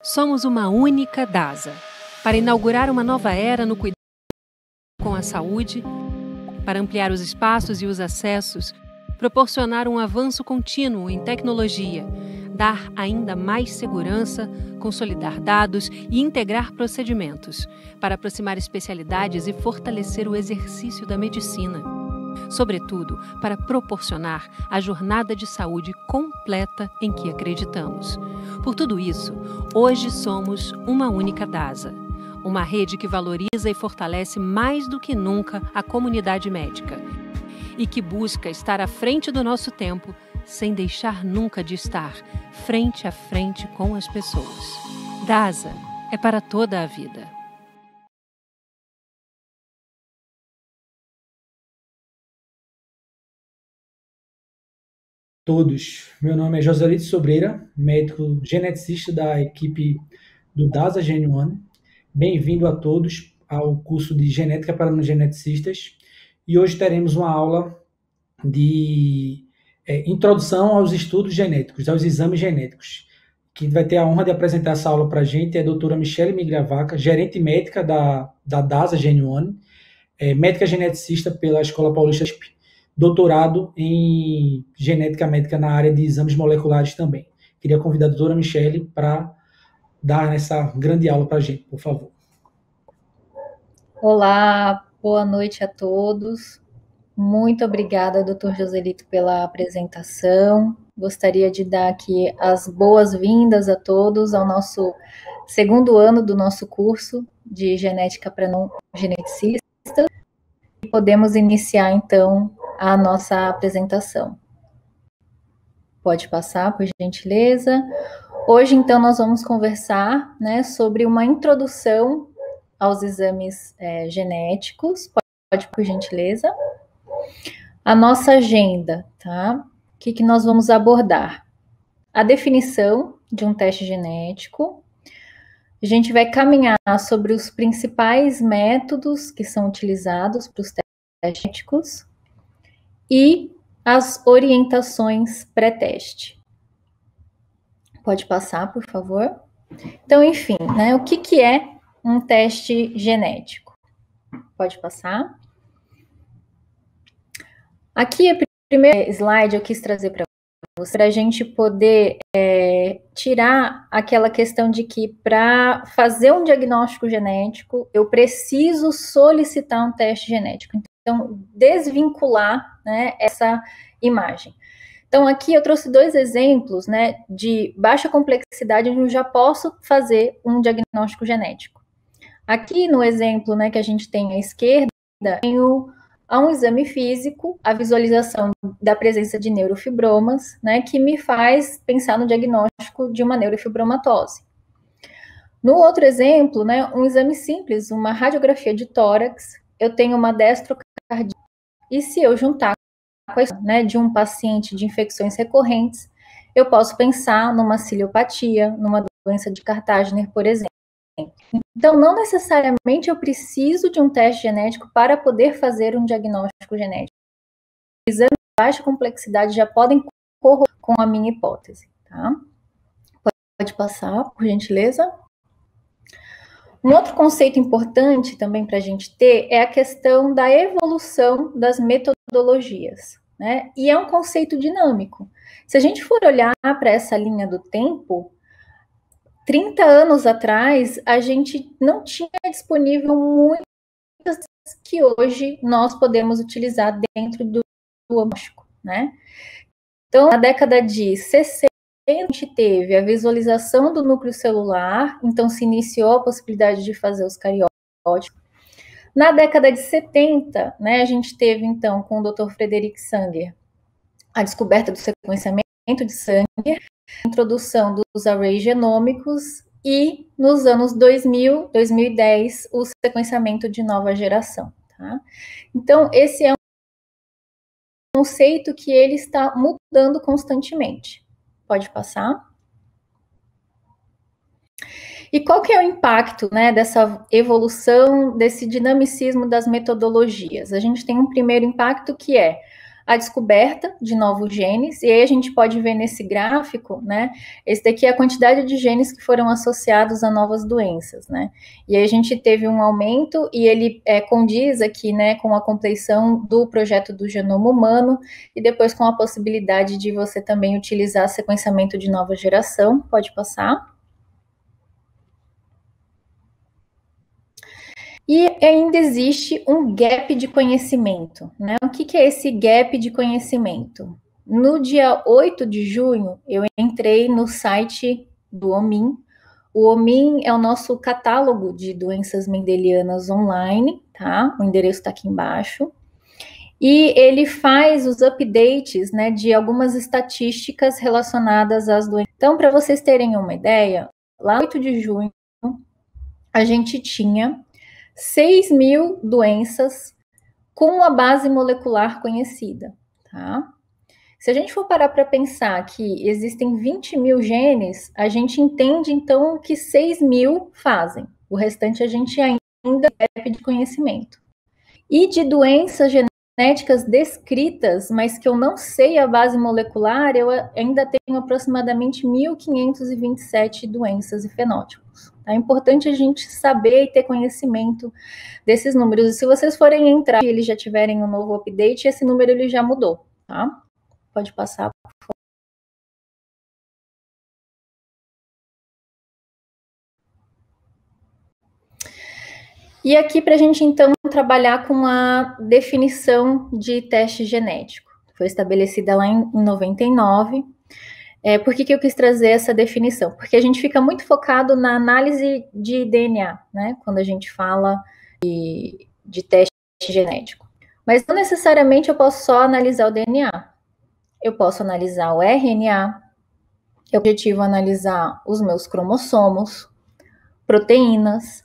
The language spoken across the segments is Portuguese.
Somos uma única DASA, para inaugurar uma nova era no cuidado com a saúde, para ampliar os espaços e os acessos, proporcionar um avanço contínuo em tecnologia, dar ainda mais segurança, consolidar dados e integrar procedimentos, para aproximar especialidades e fortalecer o exercício da medicina. Sobretudo, para proporcionar a jornada de saúde completa em que acreditamos. Por tudo isso, hoje somos uma única DASA, uma rede que valoriza e fortalece mais do que nunca a comunidade médica e que busca estar à frente do nosso tempo, sem deixar nunca de estar frente a frente com as pessoas. DASA é para toda a vida. Todos. Meu nome é Joselito Sobreira, médico geneticista da equipe do DASA Gen 1. Bem-vindo a todos ao curso de Genética para Geneticistas. E hoje teremos uma aula de introdução aos estudos genéticos, aos exames genéticos. Quem vai ter a honra de apresentar essa aula para a gente é a doutora Michele Migravaca, gerente médica da DASA Gen 1, médica geneticista pela Escola Paulista, doutorado em genética médica na área de exames moleculares também. Queria convidar a doutora Michele para dar essa grande aula para a gente, por favor. Olá, boa noite a todos. Muito obrigada, doutor Joselito, pela apresentação. Gostaria de dar aqui as boas-vindas a todos ao nosso segundo ano do nosso curso de Genética para Não Geneticistas. E podemos iniciar, então, a nossa apresentação. Pode passar, por gentileza. Hoje, então, nós vamos conversar, né, sobre uma introdução aos exames genéticos. Pode, por gentileza. A nossa agenda, tá? O que nós vamos abordar? A definição de um teste genético. A gente vai caminhar sobre os principais métodos que são utilizados para os testes genéticos e as orientações pré-teste. Pode passar, por favor. Então, enfim, né, o que é um teste genético? Pode passar. Aqui, o primeiro slide eu quis trazer para você, para a gente poder tirar aquela questão de que para fazer um diagnóstico genético, eu preciso solicitar um teste genético. Então, desvincular, né, essa imagem. Então, aqui eu trouxe dois exemplos, né, de baixa complexidade, onde eu já posso fazer um diagnóstico genético. Aqui no exemplo, né, que a gente tem à esquerda, tenho um exame físico, a visualização da presença de neurofibromas, né, que me faz pensar no diagnóstico de uma neurofibromatose. No outro exemplo, né, um exame simples, uma radiografia de tórax, eu tenho uma destrocardia, e se eu juntar com a história, né, de um paciente de infecções recorrentes, eu posso pensar numa ciliopatia, numa doença de Kartagner, por exemplo. Então, não necessariamente eu preciso de um teste genético para poder fazer um diagnóstico genético. Exames de baixa complexidade já podem corroborar com a minha hipótese, tá? Pode passar, por gentileza. Um outro conceito importante também para a gente ter é a questão da evolução das metodologias, né? E é um conceito dinâmico. Se a gente for olhar para essa linha do tempo, 30 anos atrás, a gente não tinha disponível muitas que hoje nós podemos utilizar dentro do diagnóstico, né? Então, na década de 60, a gente teve a visualização do núcleo celular, então se iniciou a possibilidade de fazer os cariótipos. Na década de 70, né, a gente teve, então, com o Dr. Frederick Sanger, a descoberta do sequenciamento de Sanger, a introdução dos arrays genômicos e, nos anos 2000, 2010, o sequenciamento de nova geração. Tá? Então, esse é um conceito que ele está mudando constantemente. Pode passar. E qual que é o impacto, né, dessa evolução, desse dinamicismo das metodologias? A gente tem um primeiro impacto que é a descoberta de novos genes, e aí a gente pode ver nesse gráfico, né, esse daqui é a quantidade de genes que foram associados a novas doenças, né, e aí a gente teve um aumento, e ele condiz aqui, né, com a compleição do projeto do genoma humano, e depois com a possibilidade de você também utilizar sequenciamento de nova geração. Pode passar. E ainda existe um gap de conhecimento, né? O que é esse gap de conhecimento? No dia 8 de junho, eu entrei no site do OMIM. O OMIM é o nosso catálogo de doenças mendelianas online, tá? O endereço está aqui embaixo. E ele faz os updates, né, de algumas estatísticas relacionadas às doenças. Então, para vocês terem uma ideia, lá no 8 de junho, a gente tinha 6.000 doenças com a base molecular conhecida, tá? Se a gente for parar para pensar que existem 20.000 genes, a gente entende, então, que 6.000 fazem. O restante a gente ainda deve de conhecimento. E de doenças genéticas descritas, mas que eu não sei a base molecular, eu ainda tenho aproximadamente 1.527 doenças e fenótipos. É importante a gente saber e ter conhecimento desses números. E se vocês forem entrar e eles já tiverem um novo update, esse número ele já mudou, tá? Pode passar, por favor. E aqui para a gente, então, trabalhar com a definição de teste genético. Foi estabelecida lá em 99. Por que eu quis trazer essa definição? Porque a gente fica muito focado na análise de DNA, né? Quando a gente fala de teste genético. Mas não necessariamente eu posso só analisar o DNA. Eu posso analisar o RNA, eu objetivo analisar os meus cromossomos, proteínas,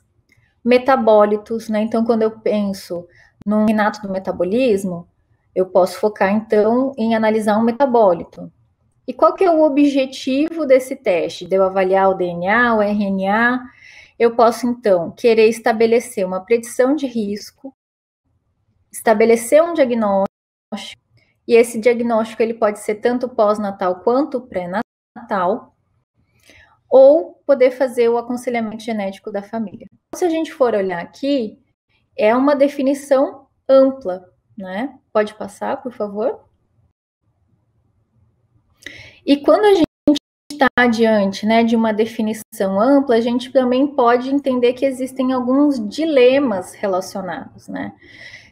metabólitos, né? Então, quando eu penso no reinato do metabolismo, eu posso focar, então, em analisar um metabólito. E qual que é o objetivo desse teste? De eu avaliar o DNA, o RNA? Eu posso, então, querer estabelecer uma predição de risco, estabelecer um diagnóstico, e esse diagnóstico ele pode ser tanto pós-natal quanto pré-natal, ou poder fazer o aconselhamento genético da família. Se a gente for olhar aqui, é uma definição ampla, né? Pode passar, por favor? E quando a gente está diante, né, de uma definição ampla, a gente também pode entender que existem alguns dilemas relacionados, né?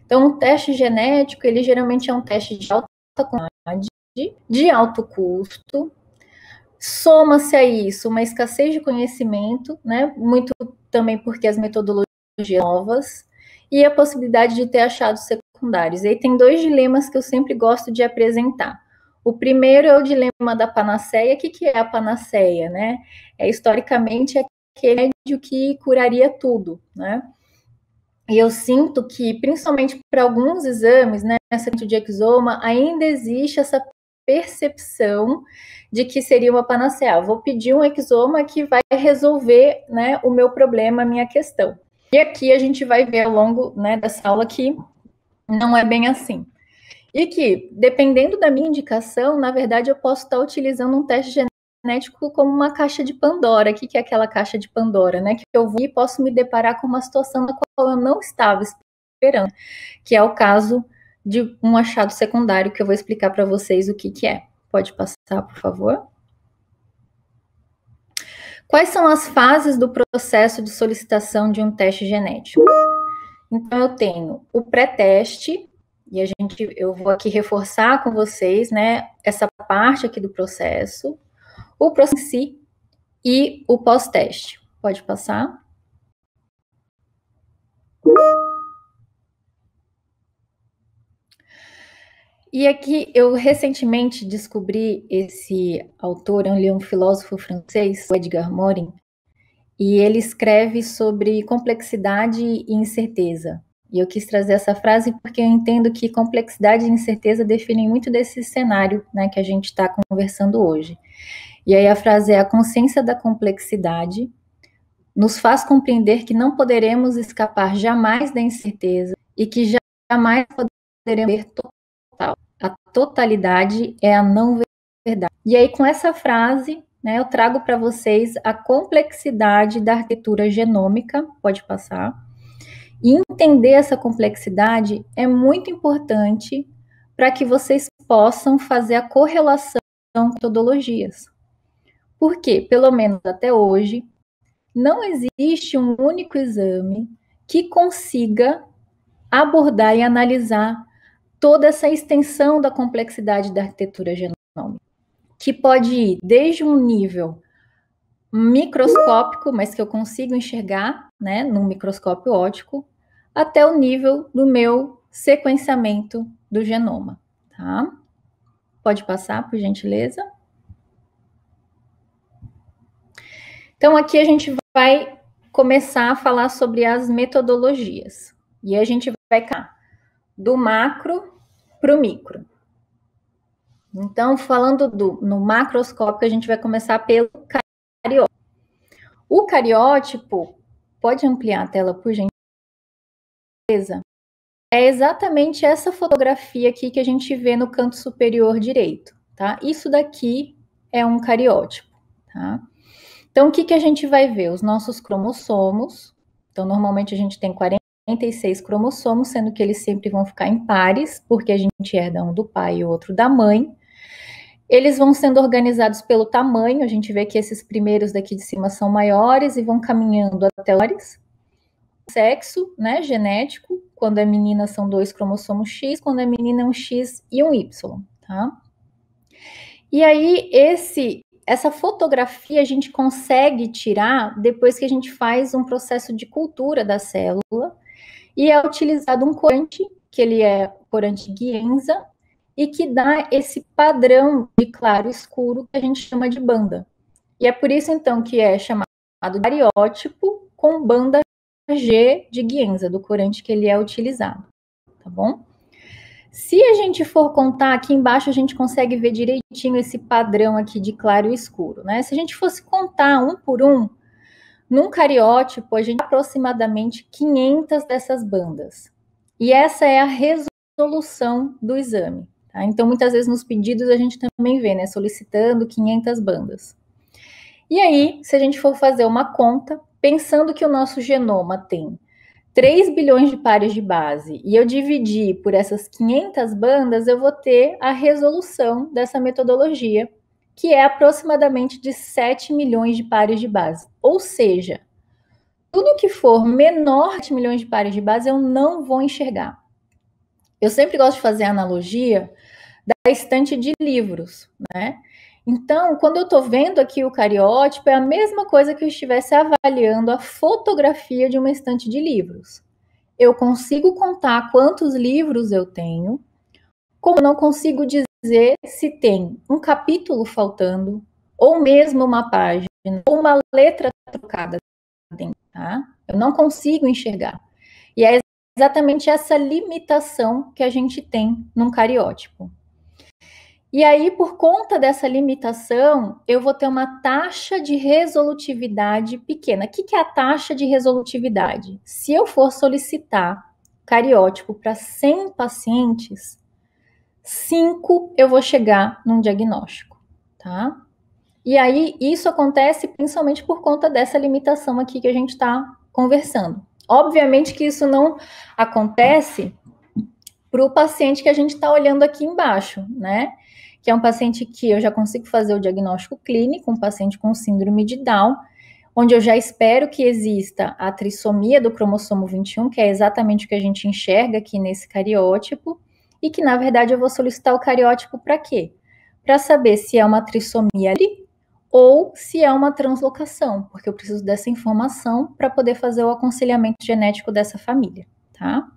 Então, o teste genético, ele geralmente é um teste de alta qualidade, de alto custo. Soma-se a isso uma escassez de conhecimento, né? Muito também porque as metodologias novas, e a possibilidade de ter achados secundários. E aí tem dois dilemas que eu sempre gosto de apresentar. O primeiro é o dilema da panaceia. O que é a panaceia, né? Historicamente, aquele remédio que curaria tudo, né? E eu sinto que, principalmente para alguns exames, né, nessa de exoma, ainda existe essa percepção de que seria uma panaceia. Vou pedir um exoma que vai resolver, né, o meu problema, a minha questão. E aqui a gente vai ver ao longo, né, dessa aula que não é bem assim. E que, dependendo da minha indicação, na verdade, eu posso estar utilizando um teste genético como uma caixa de Pandora. O que é aquela caixa de Pandora, né? Que eu vou e posso me deparar com uma situação na qual eu não estava esperando, que é o caso de um achado secundário, que eu vou explicar para vocês o que é. Pode passar, por favor? Quais são as fases do processo de solicitação de um teste genético? Então, eu tenho o pré-teste, e eu vou aqui reforçar com vocês, né, essa parte aqui do processo, o processo em si e o pós-teste. Pode passar? E aqui eu recentemente descobri esse autor, ele é um filósofo francês, o Edgar Morin, e ele escreve sobre complexidade e incerteza. E eu quis trazer essa frase porque eu entendo que complexidade e incerteza definem muito desse cenário, né, que a gente está conversando hoje. E aí a frase é: a consciência da complexidade nos faz compreender que não poderemos escapar jamais da incerteza e que jamais poderemos ver total. A totalidade é a não verdade. E aí, com essa frase, né, eu trago para vocês a complexidade da arquitetura genômica, pode passar. E entender essa complexidade é muito importante para que vocês possam fazer a correlação com metodologias. Porque, pelo menos até hoje, não existe um único exame que consiga abordar e analisar toda essa extensão da complexidade da arquitetura genômica, que pode ir desde um nível microscópico, mas que eu consigo enxergar, né, num microscópio óptico, até o nível do meu sequenciamento do genoma, tá? Pode passar, por gentileza. Então, aqui a gente vai começar a falar sobre as metodologias. E a gente vai cair do macro para o micro. Então, falando no macroscópio, a gente vai começar pelo cariótipo. O cariótipo, pode ampliar a tela, por gentileza? É exatamente essa fotografia aqui que a gente vê no canto superior direito, tá? Isso daqui é um cariótipo, tá? Então, o que a gente vai ver? Os nossos cromossomos. Então, normalmente a gente tem 46 cromossomos, sendo que eles sempre vão ficar em pares, porque a gente herda um do pai e o outro da mãe. Eles vão sendo organizados pelo tamanho, a gente vê que esses primeiros daqui de cima são maiores e vão caminhando até os maiores. Sexo, né, genético, quando é menina são 2 cromossomos X, quando é menina é um X e um Y, tá? E aí, essa fotografia a gente consegue tirar depois que a gente faz um processo de cultura da célula e é utilizado um corante, que ele é corante Gienza, e que dá esse padrão de claro e escuro que a gente chama de banda. E é por isso, então, que é chamado de cariótipo com banda G de Gienza, do corante que ele é utilizado, tá bom? Se a gente for contar, aqui embaixo a gente consegue ver direitinho esse padrão aqui de claro e escuro, né? Se a gente fosse contar um por um, num cariótipo, a gente tem aproximadamente 500 dessas bandas. E essa é a resolução do exame, tá? Então, muitas vezes nos pedidos a gente também vê, né? Solicitando 500 bandas. E aí, se a gente for fazer uma conta, pensando que o nosso genoma tem 3 bilhões de pares de base e eu dividir por essas 500 bandas, eu vou ter a resolução dessa metodologia, que é aproximadamente de 7 milhões de pares de base. Ou seja, tudo que for menor de 7 milhões de pares de base, eu não vou enxergar. Eu sempre gosto de fazer a analogia da estante de livros, né? Então, quando eu estou vendo aqui o cariótipo, é a mesma coisa que eu estivesse avaliando a fotografia de uma estante de livros. Eu consigo contar quantos livros eu tenho, como não consigo dizer se tem um capítulo faltando, ou mesmo uma página, ou uma letra trocada dentro, tá? Eu não consigo enxergar. E é exatamente essa limitação que a gente tem num cariótipo. E aí, por conta dessa limitação, eu vou ter uma taxa de resolutividade pequena. O que é a taxa de resolutividade? Se eu for solicitar cariótipo para 100 pacientes, 5 eu vou chegar num diagnóstico, tá? E aí, isso acontece principalmente por conta dessa limitação aqui que a gente está conversando. Obviamente que isso não acontece para o paciente que a gente está olhando aqui embaixo, né? Que é um paciente que eu já consigo fazer o diagnóstico clínico, um paciente com síndrome de Down, onde eu já espero que exista a trissomia do cromossomo 21, que é exatamente o que a gente enxerga aqui nesse cariótipo, e que, na verdade, eu vou solicitar o cariótipo para quê? Para saber se é uma trissomia ali ou se é uma translocação, porque eu preciso dessa informação para poder fazer o aconselhamento genético dessa família, tá?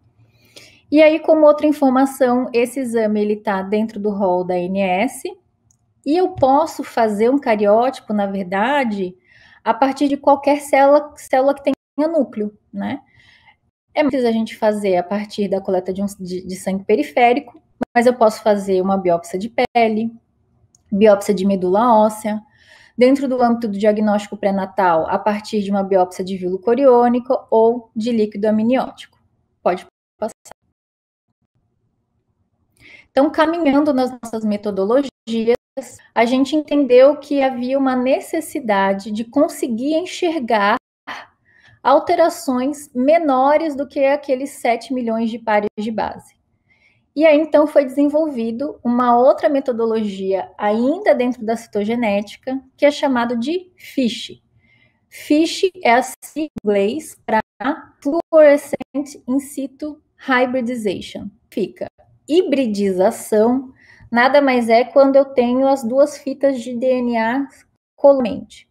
E aí, como outra informação, esse exame ele está dentro do rol da ANS e eu posso fazer um cariótipo, na verdade, a partir de qualquer célula que tenha núcleo, né? É muito a gente fazer a partir da coleta de sangue periférico, mas eu posso fazer uma biópsia de pele, biópsia de medula óssea, dentro do âmbito do diagnóstico pré-natal, a partir de uma biópsia de vílulo coriônico ou de líquido amniótico. Pode passar. Então, caminhando nas nossas metodologias, a gente entendeu que havia uma necessidade de conseguir enxergar alterações menores do que aqueles 7 milhões de pares de base. E aí, então, foi desenvolvido uma outra metodologia, ainda dentro da citogenética, que é chamado de FISH. FISH é a sigla em inglês para Fluorescent In Situ Hybridization. Fica hibridização, nada mais é quando eu tenho as duas fitas de DNA colamente.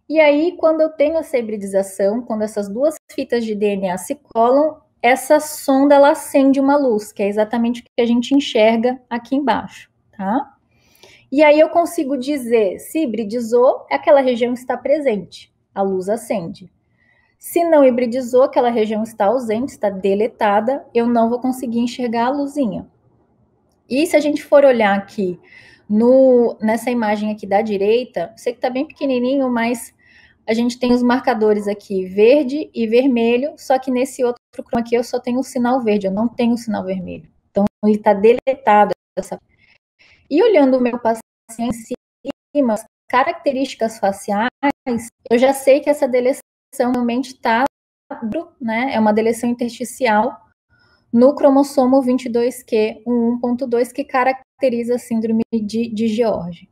E aí, quando eu tenho essa hibridização, quando essas duas fitas de DNA se colam, essa sonda ela acende uma luz, que é exatamente o que a gente enxerga aqui embaixo, tá? E aí eu consigo dizer, se hibridizou, aquela região está presente, a luz acende. Se não hibridizou, aquela região está ausente, está deletada, eu não vou conseguir enxergar a luzinha. E se a gente for olhar aqui nessa imagem aqui da direita, sei que está bem pequenininho, mas a gente tem os marcadores aqui verde e vermelho, só que nesse outro croma aqui eu só tenho o sinal verde, eu não tenho o sinal vermelho. Então ele está deletado. E olhando o meu paciente em cima, as características faciais, eu já sei que essa deleção realmente está, né, é uma deleção intersticial no cromossomo 22q, 1.2, que caracteriza a síndrome de George.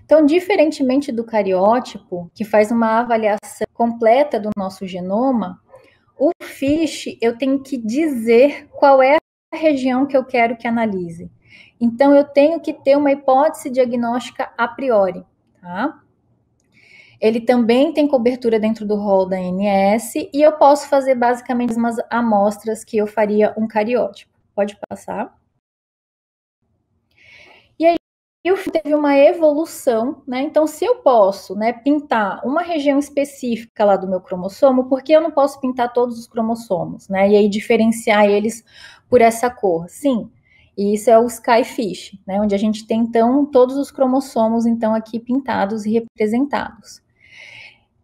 Então, diferentemente do cariótipo, que faz uma avaliação completa do nosso genoma, o FISH, eu tenho que dizer qual é a região que eu quero que analise. Então, eu tenho que ter uma hipótese diagnóstica a priori, tá? Ele também tem cobertura dentro do rol da ANS e eu posso fazer basicamente umas amostras que eu faria um cariótipo. Pode passar. E aí, teve uma evolução, né? Então, se eu posso, né, pintar uma região específica lá do meu cromossomo, por que eu não posso pintar todos os cromossomos, né? E aí diferenciar eles por essa cor? Sim, e isso é o Skyfish, né? Onde a gente tem, então, todos os cromossomos, então, aqui pintados e representados.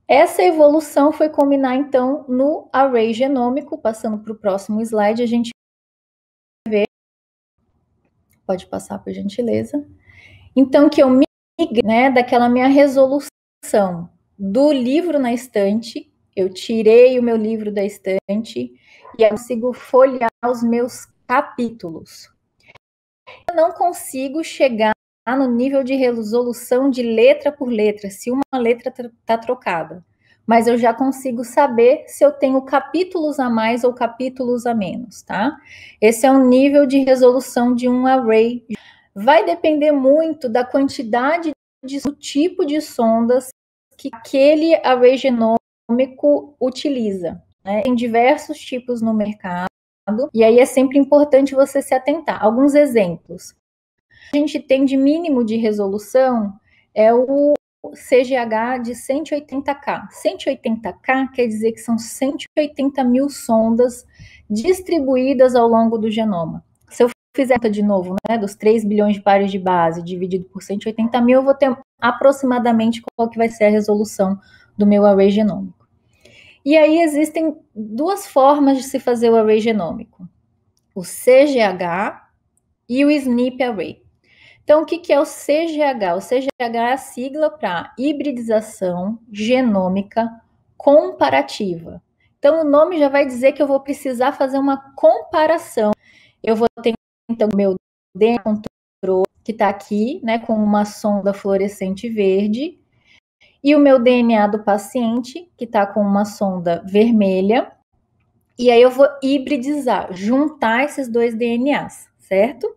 Essa evolução foi culminar, então, no array genômico. Passando para o próximo slide, a gente vê. Pode passar, por gentileza. Então, que eu migrei, né, daquela minha resolução do livro na estante, eu tirei o meu livro da estante e eu consigo folhear os meus capítulos. Eu não consigo chegar no nível de resolução de letra por letra, se uma letra está trocada. Mas eu já consigo saber se eu tenho capítulos a mais ou capítulos a menos, tá? Esse é um nível de resolução de um array. Vai depender muito da quantidade do tipo de sondas que aquele array genômico utiliza, né? Tem diversos tipos no mercado, e aí é sempre importante você se atentar. Alguns exemplos. A gente tem de mínimo de resolução é o CGH de 180K. 180K quer dizer que são 180 mil sondas distribuídas ao longo do genoma. Se eu fizer de novo, né, dos 3 bilhões de pares de base dividido por 180 mil, eu vou ter aproximadamente qual que vai ser a resolução do meu array genômico. E aí existem duas formas de se fazer o array genômico. O CGH e o SNP array. Então, o que é o CGH? O CGH é a sigla para hibridização genômica comparativa. Então, o nome já vai dizer que eu vou precisar fazer uma comparação. Eu vou ter, então, o meu DNA controle, que está aqui, né, com uma sonda fluorescente verde, e o meu DNA do paciente, que está com uma sonda vermelha, e aí eu vou hibridizar, juntar esses dois DNAs, certo?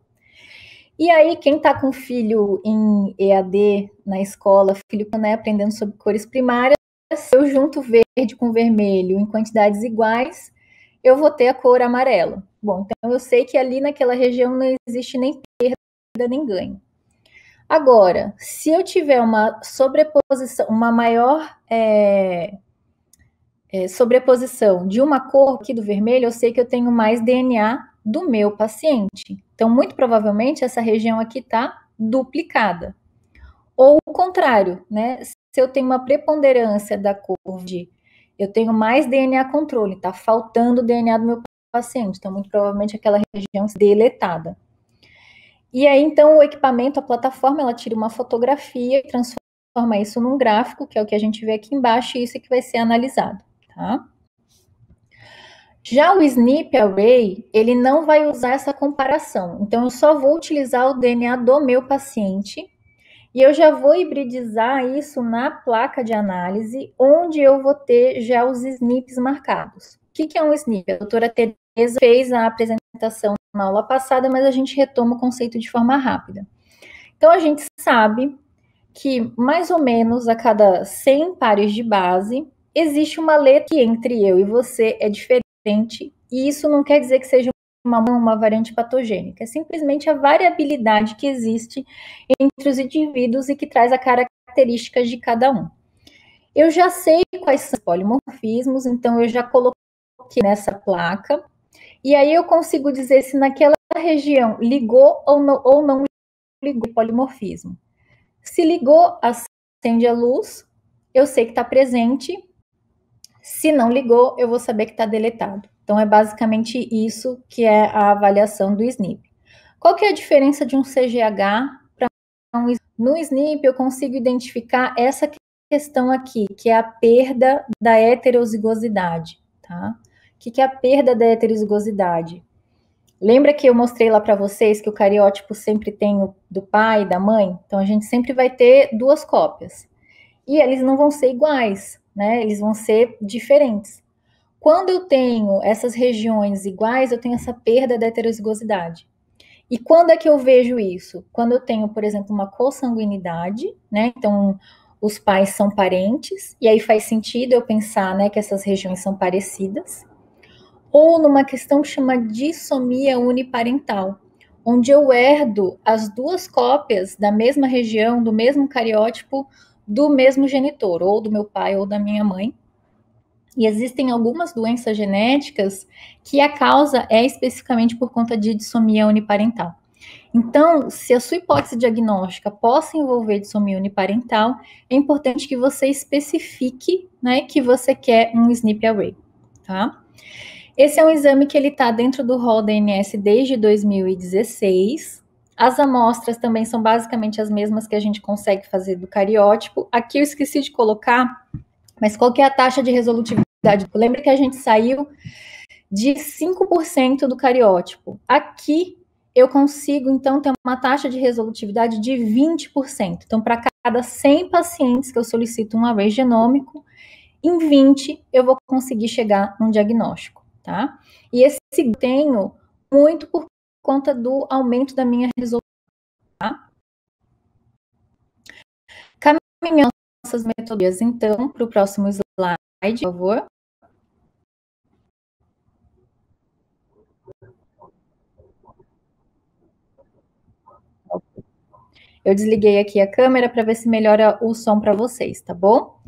E aí, quem está com filho em EAD na escola, filho, né, aprendendo sobre cores primárias, se eu junto verde com vermelho em quantidades iguais, eu vou ter a cor amarela. Bom, então eu sei que ali naquela região não existe nem perda nem ganho. Agora, se eu tiver uma sobreposição, uma maior sobreposição de uma cor aqui do vermelho, eu sei que eu tenho mais DNA do meu paciente. Então, muito provavelmente, essa região aqui está duplicada. Ou o contrário, né? Se eu tenho uma preponderância da cor de, eu tenho mais DNA controle, está faltando DNA do meu paciente. Então, muito provavelmente, aquela região deletada. E aí, então, o equipamento, a plataforma, ela tira uma fotografia e transforma isso num gráfico, que é o que a gente vê aqui embaixo, e isso é que vai ser analisado, tá? Já o SNP Array, ele não vai usar essa comparação. Então, eu só vou utilizar o DNA do meu paciente e eu já vou hibridizar isso na placa de análise, onde eu vou ter já os SNPs marcados. O que é um SNP? A doutora Tereza fez a apresentação na aula passada, mas a gente retoma o conceito de forma rápida. Então, a gente sabe que mais ou menos a cada 100 pares de base, existe uma letra que entre eu e você é diferente, e isso não quer dizer que seja uma variante patogênica, é simplesmente a variabilidade que existe entre os indivíduos e que traz a característica de cada um. Eu já sei quais são os polimorfismos, então eu já coloquei nessa placa, e aí eu consigo dizer se naquela região ligou ou não ligou o polimorfismo. Se ligou, acende a luz, eu sei que está presente. Se não ligou, eu vou saber que está deletado. Então, é basicamente isso que é a avaliação do SNP. Qual que é a diferença de um CGH para um SNP? No SNP, eu consigo identificar essa questão aqui, que é a perda da heterozigosidade, tá? O que é a perda da heterozigosidade? Lembra que eu mostrei lá para vocês que o cariótipo sempre tem o do pai e da mãe? Então, a gente sempre vai ter duas cópias. E eles não vão ser iguais, né? Eles vão ser diferentes. Quando eu tenho essas regiões iguais, eu tenho essa perda da heterozigosidade. E quando é que eu vejo isso? Quando eu tenho, por exemplo, uma consanguinidade, né? Então, os pais são parentes, e aí faz sentido eu pensar, né, que essas regiões são parecidas. Ou numa questão que chama dissomia uniparental, onde eu herdo as duas cópias da mesma região, do mesmo cariótipo, do mesmo genitor, ou do meu pai ou da minha mãe. E existem algumas doenças genéticas que a causa é especificamente por conta de dissomia uniparental. Então, se a sua hipótese diagnóstica possa envolver dissomia uniparental, é importante que você especifique, né, que você quer um SNP array, tá? Esse é um exame que ele está dentro do rol da ANS desde 2016. As amostras também são basicamente as mesmas que a gente consegue fazer do cariótipo. Aqui eu esqueci de colocar, mas qual que é a taxa de resolutividade? Lembra que a gente saiu de 5% do cariótipo. Aqui eu consigo, então, ter uma taxa de resolutividade de 20%. Então, para cada 100 pacientes que eu solicito um array genômico, em 20 eu vou conseguir chegar num diagnóstico, tá? E esse eu tenho muito por conta do aumento da minha resolução, tá? Caminhando nossas metodologias, então, para o próximo slide, por favor. Eu desliguei aqui a câmera para ver se melhora o som para vocês, tá bom?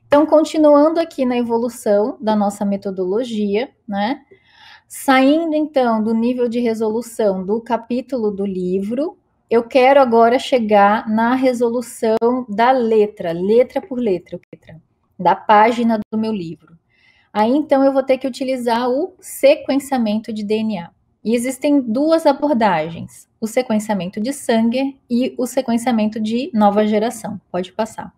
Então, continuando aqui na evolução da nossa metodologia, né? Saindo, então, do nível de resolução do capítulo do livro, eu quero agora chegar na resolução da letra por letra, da página do meu livro. Aí, então, eu vou ter que utilizar o sequenciamento de DNA. E existem duas abordagens, o sequenciamento de Sanger e o sequenciamento de nova geração. Pode passar.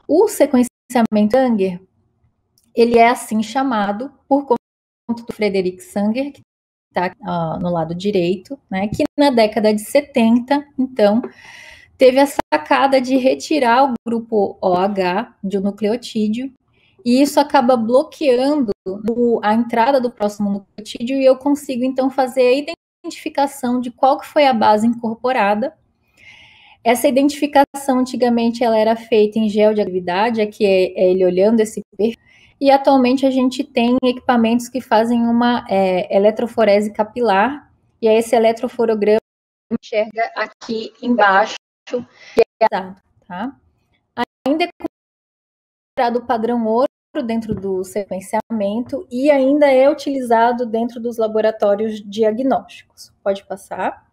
O sequenciamento Sanger, ele é assim chamado por conta do Frederick Sanger, que está no lado direito, né, que na década de 70, então, teve a sacada de retirar o grupo OH de um nucleotídeo, e isso acaba bloqueando a entrada do próximo nucleotídeo, e eu consigo, então, fazer a identificação de qual que foi a base incorporada. Essa identificação, antigamente, ela era feita em gel de atividade, aqui é ele olhando esse perfil, e atualmente a gente tem equipamentos que fazem uma eletroforese capilar, e aí esse eletroforograma enxerga aqui embaixo, tá? Ainda é considerado o padrão ouro dentro do sequenciamento e ainda é utilizado dentro dos laboratórios diagnósticos. Pode passar.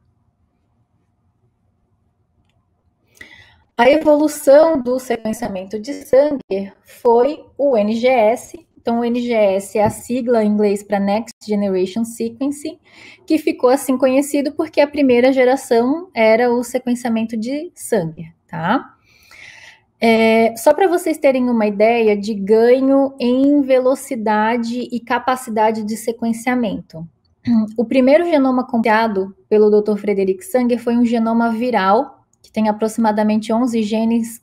A evolução do sequenciamento de Sanger foi o NGS, Então, o NGS é a sigla em inglês para Next Generation Sequencing, que ficou assim conhecido porque a primeira geração era o sequenciamento de Sanger, tá? Só para vocês terem uma ideia de ganho em velocidade e capacidade de sequenciamento. O primeiro genoma comparado pelo Dr. Frederick Sanger foi um genoma viral, que tem aproximadamente 11 genes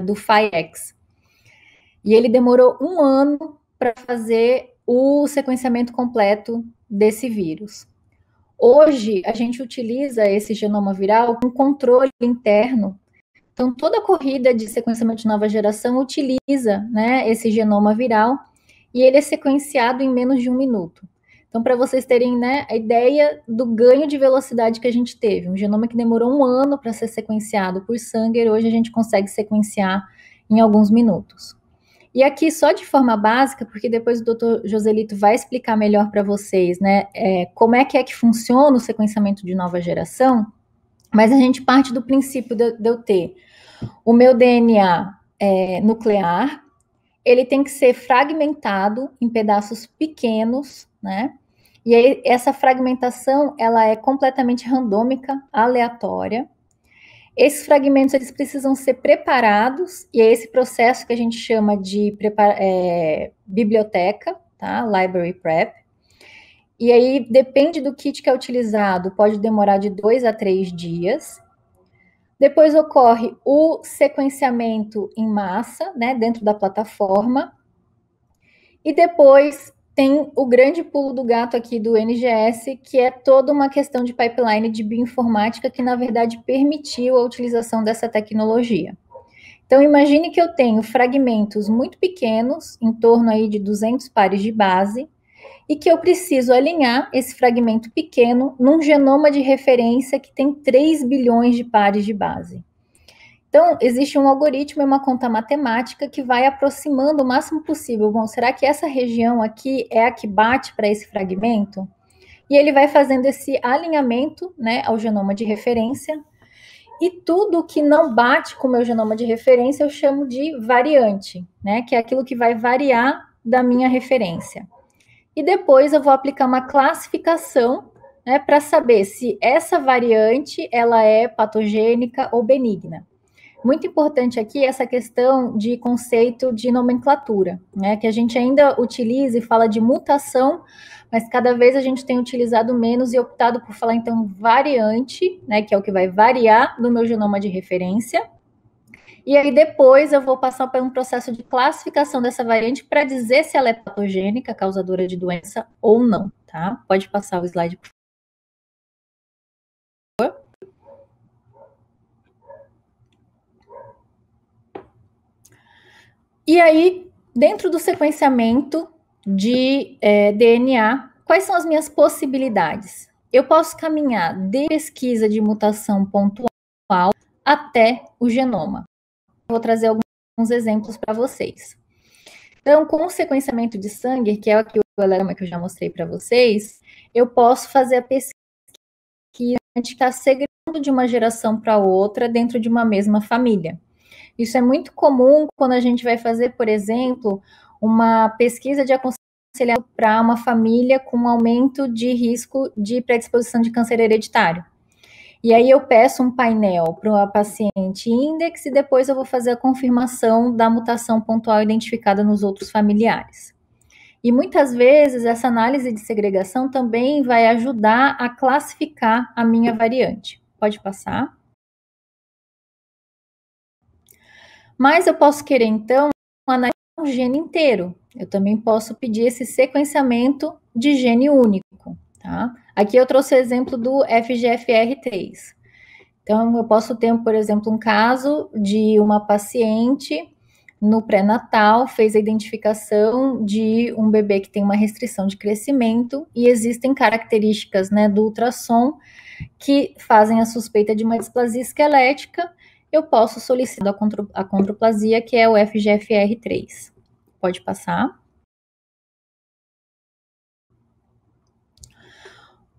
do PHY-X. E ele demorou 1 ano para fazer o sequenciamento completo desse vírus. Hoje, a gente utiliza esse genoma viral com controle interno. Então, toda corrida de sequenciamento de nova geração utiliza, né, esse genoma viral e ele é sequenciado em menos de 1 minuto. Então, para vocês terem, né, a ideia do ganho de velocidade que a gente teve, um genoma que demorou 1 ano para ser sequenciado por Sanger, hoje a gente consegue sequenciar em alguns minutos. E aqui, só de forma básica, porque depois o Dr. Joselito vai explicar melhor para vocês, né, como é que funciona o sequenciamento de nova geração, mas a gente parte do princípio de eu ter o meu DNA nuclear, ele tem que ser fragmentado em pedaços pequenos, né? E aí, essa fragmentação, ela é completamente randômica, aleatória. Esses fragmentos, eles precisam ser preparados, e é esse processo que a gente chama de biblioteca, tá? Library Prep. E aí, depende do kit que é utilizado, pode demorar de 2 a 3 dias. Depois ocorre o sequenciamento em massa, né, dentro da plataforma. E depois tem o grande pulo do gato aqui do NGS, que é toda uma questão de pipeline de bioinformática que, na verdade, permitiu a utilização dessa tecnologia. Então, imagine que eu tenho fragmentos muito pequenos, em torno aí de 200 pares de base, e que eu preciso alinhar esse fragmento pequeno num genoma de referência que tem 3 bilhões de pares de base. Então, existe um algoritmo e uma conta matemática que vai aproximando o máximo possível. Bom, será que essa região aqui é a que bate para esse fragmento? E ele vai fazendo esse alinhamento, né, ao genoma de referência. E tudo que não bate com o meu genoma de referência eu chamo de variante, né, que é aquilo que vai variar da minha referência. E depois eu vou aplicar uma classificação, né, para saber se essa variante ela é patogênica ou benigna. Muito importante aqui essa questão de conceito de nomenclatura, né, que a gente ainda utiliza e fala de mutação, mas cada vez a gente tem utilizado menos e optado por falar, então, variante, né, que é o que vai variar no meu genoma de referência. E aí depois eu vou passar por um processo de classificação dessa variante para dizer se ela é patogênica, causadora de doença ou não, tá? Pode passar o slide, por favor. E aí, dentro do sequenciamento de DNA, quais são as minhas possibilidades? Eu posso caminhar de pesquisa de mutação pontual até o genoma. Vou trazer alguns exemplos para vocês. Então, com o sequenciamento de Sanger, que é aqui o elema que eu já mostrei para vocês, eu posso fazer a pesquisa que está segregando de uma geração para outra dentro de uma mesma família. Isso é muito comum quando a gente vai fazer, por exemplo, uma pesquisa de aconselhamento para uma família com aumento de risco de predisposição de câncer hereditário. E aí eu peço um painel para a paciente index e depois eu vou fazer a confirmação da mutação pontual identificada nos outros familiares. E muitas vezes essa análise de segregação também vai ajudar a classificar a minha variante. Pode passar. Mas eu posso querer, então, analisar um gene inteiro. Eu também posso pedir esse sequenciamento de gene único, tá? Aqui eu trouxe o exemplo do FGFR3. Então, eu posso ter, por exemplo, um caso de uma paciente no pré-natal, fez a identificação de um bebê que tem uma restrição de crescimento e existem características, né, do ultrassom que fazem a suspeita de uma displasia esquelética. Eu posso solicitar a condroplasia, que é o FGFR3. Pode passar.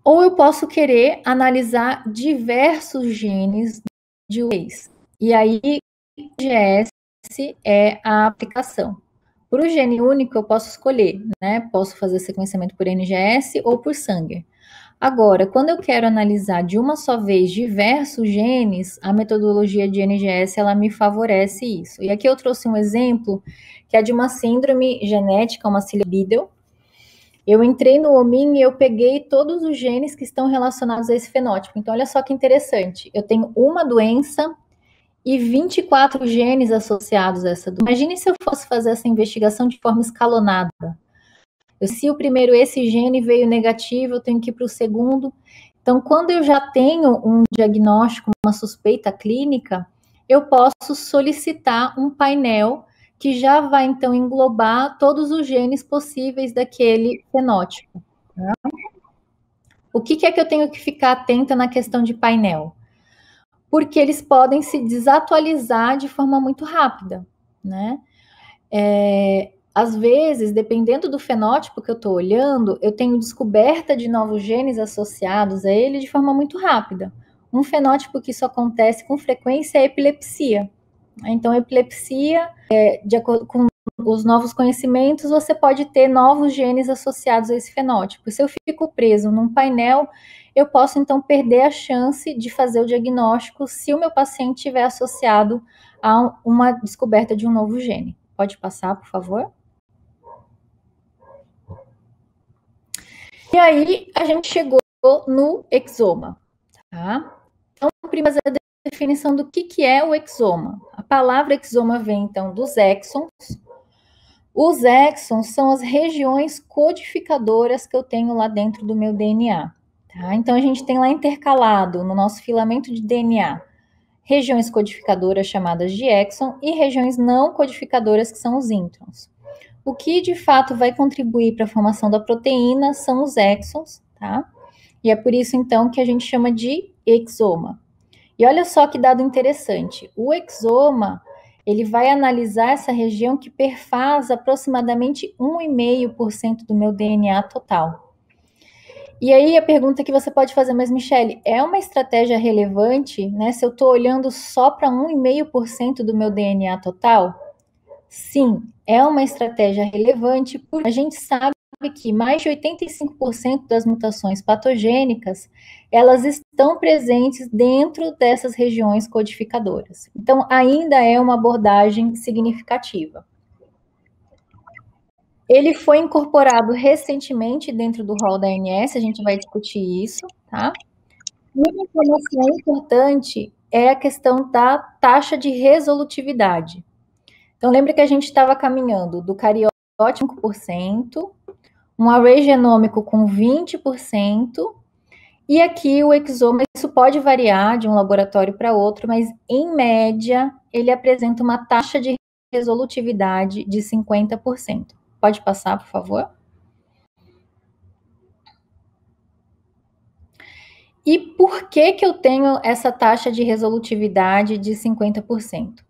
Ou eu posso querer analisar diversos genes de uma vez. E aí, o GS é a aplicação. Para o gene único, eu posso escolher, né? Posso fazer sequenciamento por NGS ou por Sanger. Agora, quando eu quero analisar de uma só vez diversos genes, a metodologia de NGS, ela me favorece isso. E aqui eu trouxe um exemplo, que é de uma síndrome genética, uma Ciliary-Biddle. Eu entrei no Omin e eu peguei todos os genes que estão relacionados a esse fenótipo. Então, olha só que interessante. Eu tenho uma doença e 24 genes associados a essa doença. Imagine se eu fosse fazer essa investigação de forma escalonada. Se o primeiro, esse gene veio negativo, eu tenho que ir para o segundo. Então, quando eu já tenho um diagnóstico, uma suspeita clínica, eu posso solicitar um painel que já vai, então, englobar todos os genes possíveis daquele fenótipo. Tá? O que é que eu tenho que ficar atenta na questão de painel? Porque eles podem se desatualizar de forma muito rápida, né? Às vezes, dependendo do fenótipo que eu estou olhando, eu tenho descoberta de novos genes associados a ele de forma muito rápida. Um fenótipo que isso acontece com frequência é a epilepsia. Então, epilepsia, de acordo com os novos conhecimentos, você pode ter novos genes associados a esse fenótipo. Se eu fico preso num painel, eu posso, então, perder a chance de fazer o diagnóstico se o meu paciente estiver associado a uma descoberta de um novo gene. Pode passar, por favor? E aí, a gente chegou no exoma, tá? Então, primeiro, a definição do que é o exoma. A palavra exoma vem, então, dos exons. Os exons são as regiões codificadoras que eu tenho lá dentro do meu DNA, tá? Então, a gente tem lá intercalado no nosso filamento de DNA regiões codificadoras chamadas de exon e regiões não codificadoras que são os introns. O que de fato vai contribuir para a formação da proteína são os exons, tá? E é por isso então que a gente chama de exoma. E olha só que dado interessante. O exoma, ele vai analisar essa região que perfaz aproximadamente 1,5% do meu DNA total. E aí a pergunta que você pode fazer, mas Michele, é uma estratégia relevante, né? Se eu estou olhando só para 1,5% do meu DNA total? Sim, é uma estratégia relevante, porque a gente sabe que mais de 85% das mutações patogênicas, elas estão presentes dentro dessas regiões codificadoras. Então, ainda é uma abordagem significativa. Ele foi incorporado recentemente dentro do rol da ANS, a gente vai discutir isso, tá? E uma informação importante é a questão da taxa de resolutividade. Então, lembra que a gente estava caminhando do cariótipo 5%, um array genômico com 20%, e aqui o exoma, isso pode variar de um laboratório para outro, mas, em média, ele apresenta uma taxa de resolutividade de 50%. Pode passar, por favor? E por que eu tenho essa taxa de resolutividade de 50%?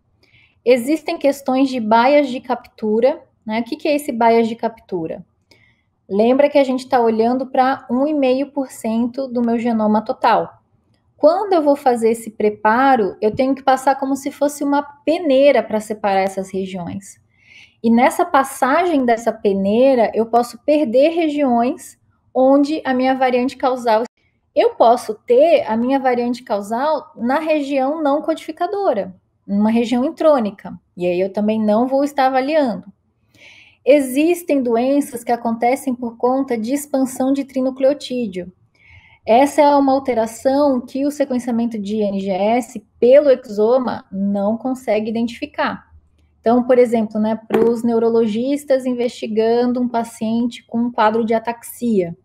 Existem questões de bias de captura, né? O que é esse bias de captura? Lembra que a gente está olhando para 1,5% do meu genoma total. Quando eu vou fazer esse preparo, eu tenho que passar como se fosse uma peneira para separar essas regiões. E nessa passagem dessa peneira, eu posso perder regiões onde a minha variante causal... Eu posso ter a minha variante causal na região não codificadora, numa região intrônica, e aí eu também não vou estar avaliando. Existem doenças que acontecem por conta de expansão de trinucleotídeo. Essa é uma alteração que o sequenciamento de NGS pelo exoma não consegue identificar. Então, por exemplo, né, para os neurologistas investigando um paciente com um quadro de ataxia,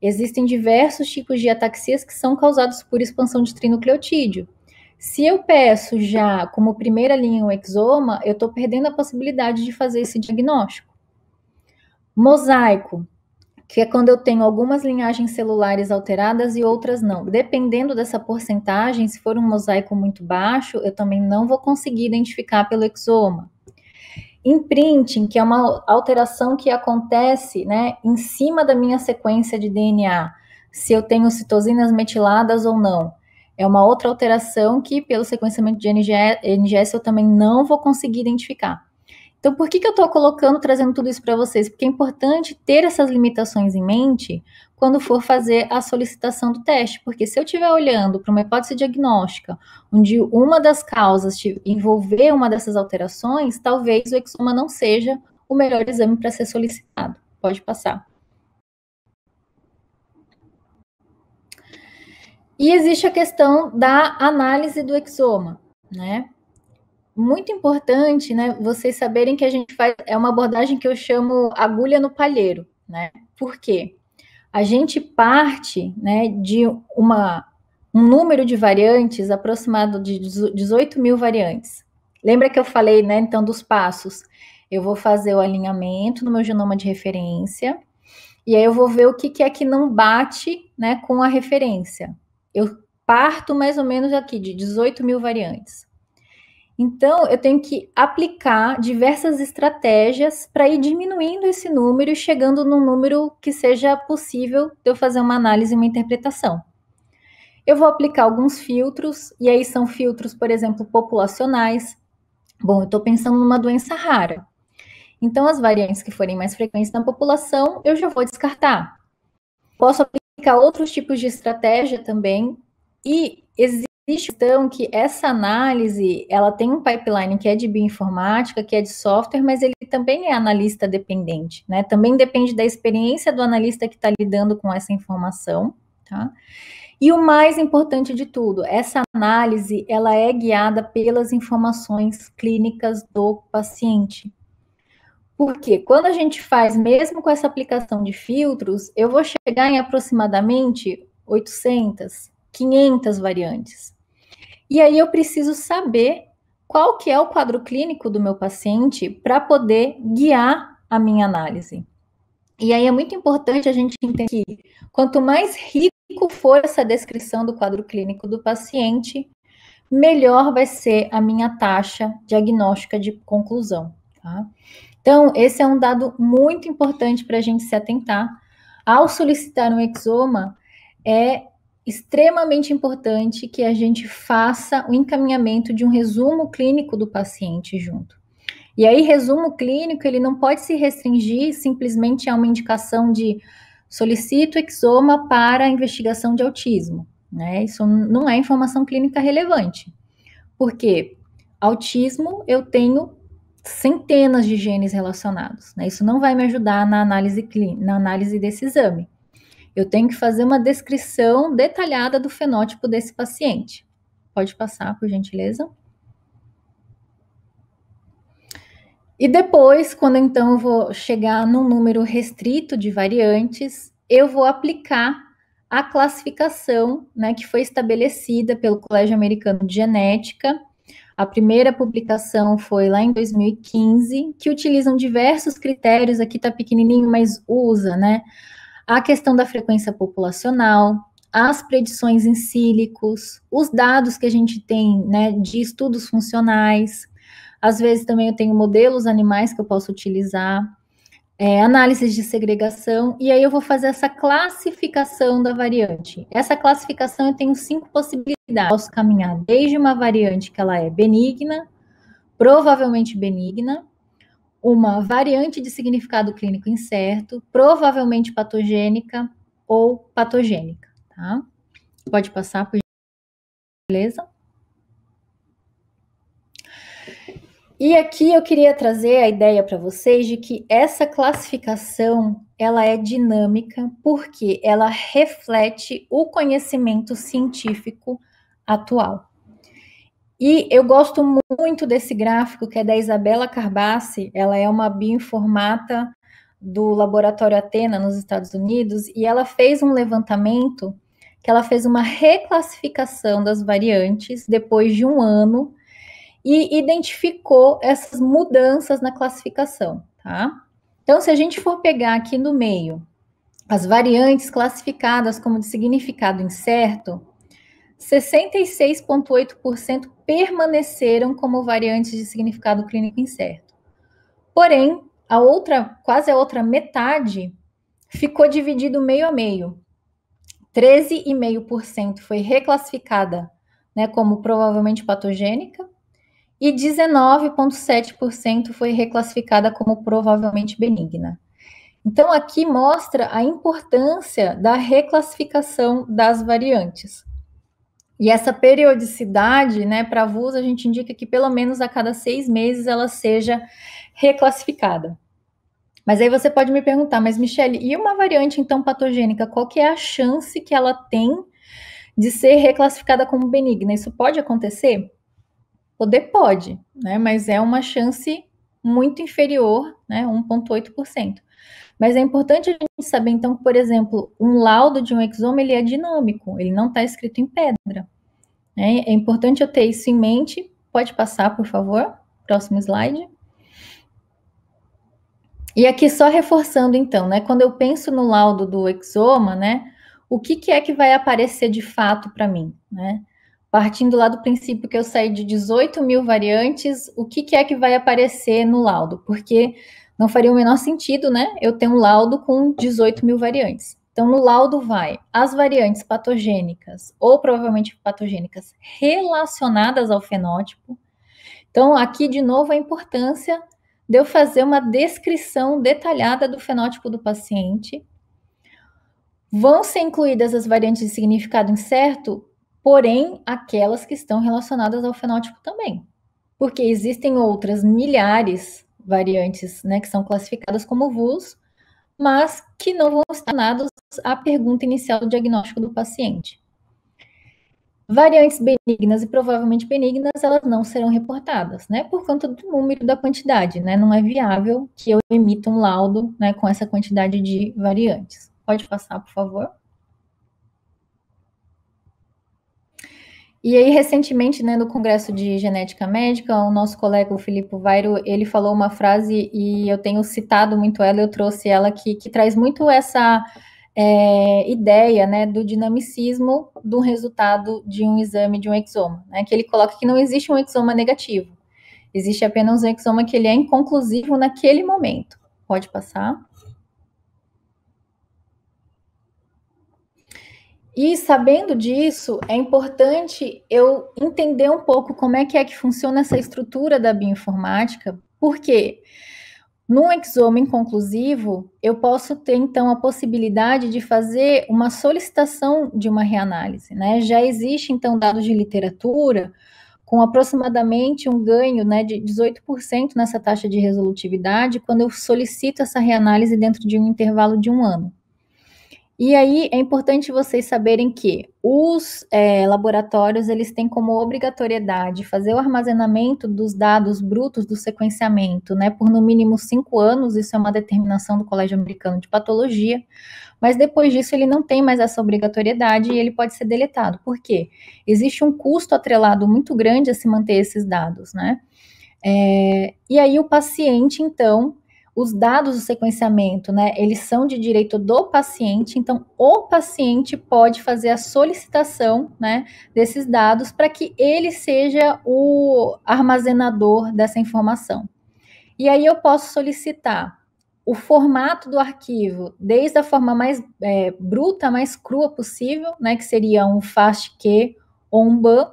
existem diversos tipos de ataxias que são causados por expansão de trinucleotídeo. Se eu peço já como primeira linha o exoma, eu estou perdendo a possibilidade de fazer esse diagnóstico. Mosaico, que é quando eu tenho algumas linhagens celulares alteradas e outras não. Dependendo dessa porcentagem, se for um mosaico muito baixo, eu também não vou conseguir identificar pelo exoma. Imprinting, que é uma alteração que acontece, né, em cima da minha sequência de DNA, se eu tenho citosinas metiladas ou não. É uma outra alteração que, pelo sequenciamento de NGS, eu também não vou conseguir identificar. Então, por que eu estou trazendo tudo isso para vocês? Porque é importante ter essas limitações em mente quando for fazer a solicitação do teste, porque se eu estiver olhando para uma hipótese diagnóstica, onde uma das causas envolver uma dessas alterações, talvez o exoma não seja o melhor exame para ser solicitado. Pode passar. E existe a questão da análise do exoma, né? Muito importante, né, vocês saberem que a gente faz, é uma abordagem que eu chamo agulha no palheiro, né? Por quê? A gente parte, né, de um número de variantes aproximado de 18 mil variantes. Lembra que eu falei, né, então, dos passos? Eu vou fazer o alinhamento no meu genoma de referência, e aí eu vou ver o que é que não bate, né, com a referência. Eu parto mais ou menos aqui de 18 mil variantes. Então, eu tenho que aplicar diversas estratégias para ir diminuindo esse número e chegando num número que seja possível de eu fazer uma análise e uma interpretação. Eu vou aplicar alguns filtros, e aí são filtros, por exemplo, populacionais. Bom, eu estou pensando numa doença rara. Então, as variantes que forem mais frequentes na população, eu já vou descartar. Posso aplicar outros tipos de estratégia também, e existe então que essa análise, ela tem um pipeline que é de bioinformática, que é de software, mas ele também é analista dependente, né? Também depende da experiência do analista que está lidando com essa informação, tá? E o mais importante de tudo, essa análise, ela é guiada pelas informações clínicas do paciente. Porque quando a gente faz, mesmo com essa aplicação de filtros, eu vou chegar em aproximadamente 800, 500 variantes. E aí eu preciso saber qual que é o quadro clínico do meu paciente para poder guiar a minha análise. E aí é muito importante a gente entender que quanto mais rico for essa descrição do quadro clínico do paciente, melhor vai ser a minha taxa diagnóstica de conclusão, tá? Então, esse é um dado muito importante para a gente se atentar. Ao solicitar um exoma, é extremamente importante que a gente faça o encaminhamento de um resumo clínico do paciente junto. E aí, resumo clínico, ele não pode se restringir simplesmente a uma indicação de solicito exoma para investigação de autismo, né? Isso não é informação clínica relevante. Porque autismo, eu tenho centenas de genes relacionados, né? Isso não vai me ajudar na análise desse exame. Eu tenho que fazer uma descrição detalhada do fenótipo desse paciente. Pode passar, por gentileza. E depois, quando então eu vou chegar num número restrito de variantes, eu vou aplicar a classificação, né, que foi estabelecida pelo Colégio Americano de Genética. A primeira publicação foi lá em 2015, que utilizam diversos critérios, aqui está pequenininho, mas usa, né? A questão da frequência populacional, as predições em sílicos, os dados que a gente tem, né, de estudos funcionais. Às vezes também eu tenho modelos animais que eu posso utilizar, análises de segregação, e aí eu vou fazer essa classificação da variante. Essa classificação eu tenho 5 possibilidades. Posso caminhar desde uma variante que ela é benigna, provavelmente benigna, uma variante de significado clínico incerto, provavelmente patogênica ou patogênica, tá? Pode passar, por beleza? E aqui eu queria trazer a ideia para vocês de que essa classificação, ela é dinâmica porque ela reflete o conhecimento científico atual. E eu gosto muito desse gráfico, que é da Isabela Carbassi, ela é uma bioinformata do Laboratório Athena, nos Estados Unidos, e ela fez um levantamento, que ela fez uma reclassificação das variantes depois de um ano, e identificou essas mudanças na classificação, tá? Então, se a gente for pegar aqui no meio as variantes classificadas como de significado incerto, 66,8% permaneceram como variantes de significado clínico incerto. Porém, quase a outra metade ficou dividido meio a meio. 13,5% foi reclassificada, né, como provavelmente patogênica, e 19,7% foi reclassificada como provavelmente benigna. Então, aqui mostra a importância da reclassificação das variantes. E essa periodicidade, né, para a VUS, a gente indica que pelo menos a cada 6 meses ela seja reclassificada. Mas aí você pode me perguntar, mas Michele, e uma variante então patogênica, qual que é a chance que ela tem de ser reclassificada como benigna? Isso pode acontecer? Poder pode, né, mas é uma chance muito inferior, né, 1,8%. Mas é importante a gente saber, então, que, por exemplo, um laudo de um exoma, ele é dinâmico, ele não está escrito em pedra. Né? É importante eu ter isso em mente. Pode passar, por favor? Próximo slide. E aqui só reforçando, então, né? Quando eu penso no laudo do exoma, né? O que é que vai aparecer de fato para mim, né? Partindo lá do princípio que eu saí de 18 mil variantes, o que é que vai aparecer no laudo? Porque não faria o menor sentido, né? Eu ter um laudo com 18 mil variantes. Então, no laudo vai as variantes patogênicas ou provavelmente patogênicas relacionadas ao fenótipo. Então, aqui de novo a importância de eu fazer uma descrição detalhada do fenótipo do paciente. Vão ser incluídas as variantes de significado incerto, porém aquelas que estão relacionadas ao fenótipo também. Porque existem outras milhares variantes, né, que são classificadas como VUS, mas que não vão estar relacionadas à pergunta inicial do diagnóstico do paciente. Variantes benignas e provavelmente benignas, elas não serão reportadas, né, por conta do número da quantidade, né, não é viável que eu emita um laudo, né, com essa quantidade de variantes. Pode passar, por favor. E aí, recentemente, né, no Congresso de Genética Médica, o nosso colega, o Filipe Vairo, ele falou uma frase, e eu tenho citado muito ela, eu trouxe ela, que traz muito essa ideia, né, do dinamicismo do resultado de um exame de um exoma, né, que ele coloca que não existe um exoma negativo, existe apenas um exoma que ele é inconclusivo naquele momento. Pode passar. E sabendo disso, é importante eu entender um pouco como é que funciona essa estrutura da bioinformática, porque num exoma inconclusivo, eu posso ter, então, a possibilidade de fazer uma solicitação de uma reanálise, né? Já existe, então, dados de literatura com aproximadamente um ganho, né, de 18% nessa taxa de resolutividade quando eu solicito essa reanálise dentro de um intervalo de 1 ano. E aí é importante vocês saberem que os laboratórios, eles têm como obrigatoriedade fazer o armazenamento dos dados brutos do sequenciamento, né, por no mínimo 5 anos, isso é uma determinação do Colégio Americano de Patologia, mas depois disso ele não tem mais essa obrigatoriedade e ele pode ser deletado. Por quê? Existe um custo atrelado muito grande a se manter esses dados, né? E aí o paciente, então, os dados do sequenciamento, né, eles são de direito do paciente, então o paciente pode fazer a solicitação, né, desses dados para que ele seja o armazenador dessa informação. E aí eu posso solicitar o formato do arquivo, desde a forma mais bruta, mais crua possível, né, que seria um FASTQ ou um BAN,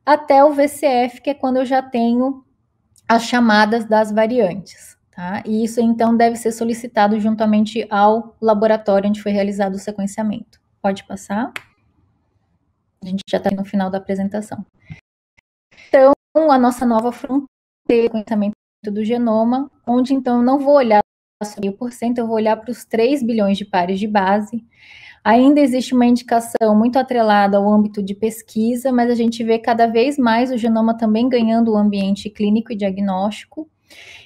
até o VCF, que é quando eu já tenho as chamadas das variantes. Tá? E isso, então, deve ser solicitado juntamente ao laboratório onde foi realizado o sequenciamento. Pode passar. A gente já está no final da apresentação. Então, a nossa nova fronteira de sequenciamento do genoma, onde, então, eu não vou olhar só 1%, eu vou olhar para os 3 bilhões de pares de base. Ainda existe uma indicação muito atrelada ao âmbito de pesquisa, mas a gente vê cada vez mais o genoma também ganhando o ambiente clínico e diagnóstico.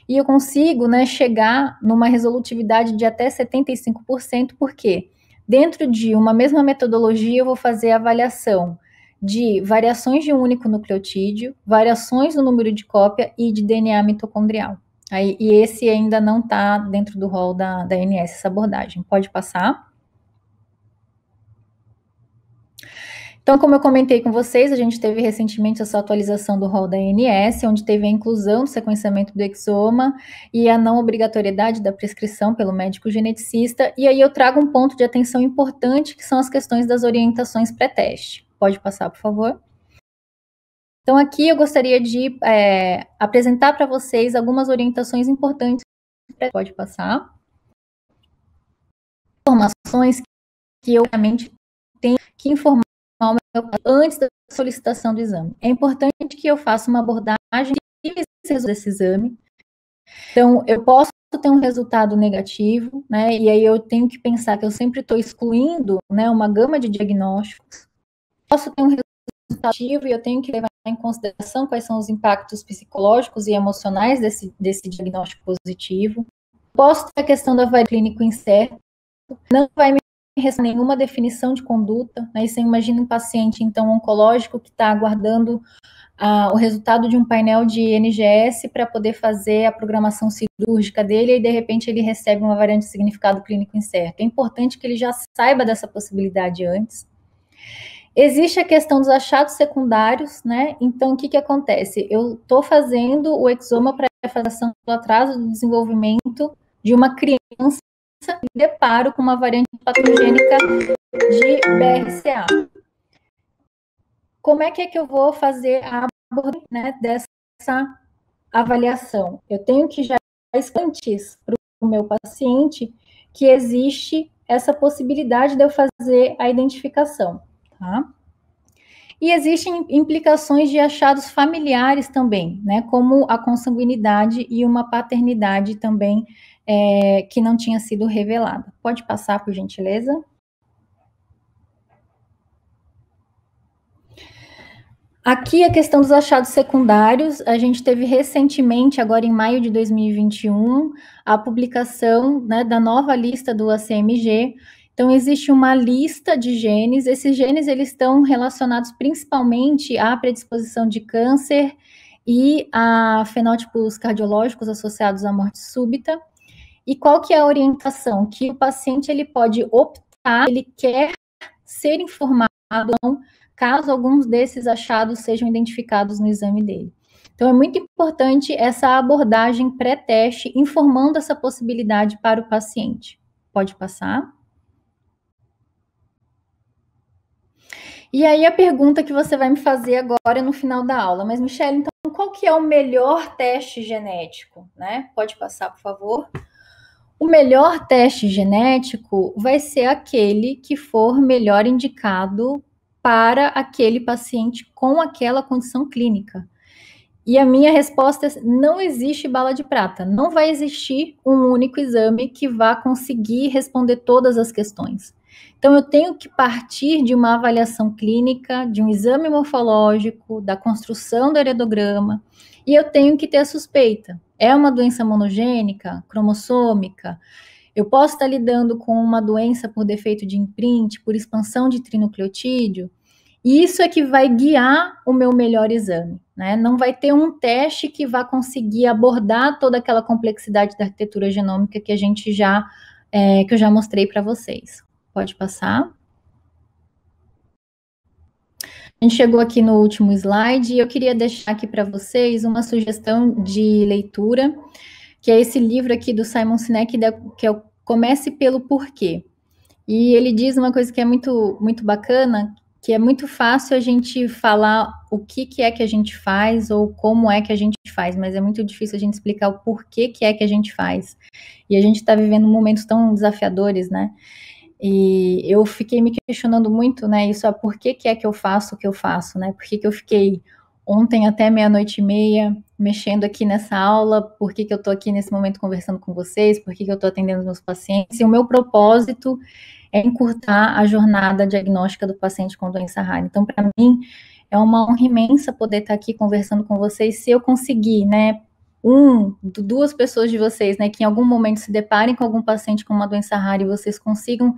E eu consigo, né, chegar numa resolutividade de até 75%, porque dentro de uma mesma metodologia eu vou fazer a avaliação de variações de um único nucleotídeo, variações no número de cópia e de DNA mitocondrial. E esse ainda não está dentro do rol da ANS, essa abordagem. Pode passar. Então, como eu comentei com vocês, a gente teve recentemente essa atualização do rol da ANS, onde teve a inclusão do sequenciamento do exoma e a não obrigatoriedade da prescrição pelo médico geneticista. E aí eu trago um ponto de atenção importante, que são as questões das orientações pré-teste. Pode passar, por favor. Então, aqui eu gostaria de apresentar para vocês algumas orientações importantes. Pode passar. Informações que eu realmente tenho que informar antes da solicitação do exame. É importante que eu faça uma abordagem desse exame. Então, eu posso ter um resultado negativo, né? E aí eu tenho que pensar que eu sempre estou excluindo, né, uma gama de diagnósticos. Posso ter um resultado negativo e eu tenho que levar em consideração quais são os impactos psicológicos e emocionais desse diagnóstico positivo. Posso ter a questão da avaliação clínico incerto, não vai me restar nenhuma definição de conduta, né? E você imagina um paciente, então, oncológico que está aguardando o resultado de um painel de NGS para poder fazer a programação cirúrgica dele, e de repente ele recebe uma variante de significado clínico incerto. É importante que ele já saiba dessa possibilidade antes. Existe a questão dos achados secundários, né? Então, o que acontece? Eu estou fazendo o exoma para avaliação do atraso do desenvolvimento de uma criança e deparo com uma variante patogênica de BRCA. Como é que eu vou fazer a abordagem, né, dessa avaliação? Eu tenho que já antes para o meu paciente que existe essa possibilidade de eu fazer a identificação, tá? E existem implicações de achados familiares também, né, como a consanguinidade e uma paternidade também que não tinha sido revelada. Pode passar, por gentileza? Aqui a questão dos achados secundários, a gente teve recentemente, agora em maio de 2021, a publicação, né, da nova lista do ACMG. Então, existe uma lista de genes, esses genes eles estão relacionados principalmente à predisposição de câncer e a fenótipos cardiológicos associados à morte súbita. E qual que é a orientação? Que o paciente ele pode optar, ele quer ser informado ou não, caso alguns desses achados sejam identificados no exame dele. Então, é muito importante essa abordagem pré-teste, informando essa possibilidade para o paciente. Pode passar. E aí, a pergunta que você vai me fazer agora no final da aula. Mas, Michele, então, qual que é o melhor teste genético, né? Pode passar, por favor. O melhor teste genético vai ser aquele que for melhor indicado para aquele paciente com aquela condição clínica. E a minha resposta é: não existe bala de prata, não vai existir um único exame que vá conseguir responder todas as questões. Então, eu tenho que partir de uma avaliação clínica, de um exame morfológico, da construção do heredograma, e eu tenho que ter a suspeita. É uma doença monogênica, cromossômica? Eu posso estar lidando com uma doença por defeito de imprint, por expansão de trinucleotídeo, e isso é que vai guiar o meu melhor exame, né? Não vai ter um teste que vá conseguir abordar toda aquela complexidade da arquitetura genômica que a gente que eu já mostrei para vocês. Pode passar. A gente chegou aqui no último slide e eu queria deixar aqui para vocês uma sugestão de leitura, que é esse livro aqui do Simon Sinek, que é o Comece pelo Porquê. E ele diz uma coisa que é muito, muito bacana, que é muito fácil a gente falar o que é que a gente faz ou como é que a gente faz, mas é muito difícil a gente explicar o porquê que é que a gente faz. E a gente está vivendo momentos tão desafiadores, né? E eu fiquei me questionando muito, né, isso é por que é que eu faço o que eu faço, né? Por que eu fiquei ontem até 00:30 mexendo aqui nessa aula? Por que eu estou aqui nesse momento conversando com vocês? Por que eu estou atendendo meus pacientes? E o meu propósito é encurtar a jornada diagnóstica do paciente com doença rara. Então, para mim, é uma honra imensa poder estar aqui conversando com vocês. Se eu conseguir, né, duas pessoas de vocês, né, que em algum momento se deparem com algum paciente com uma doença rara e vocês consigam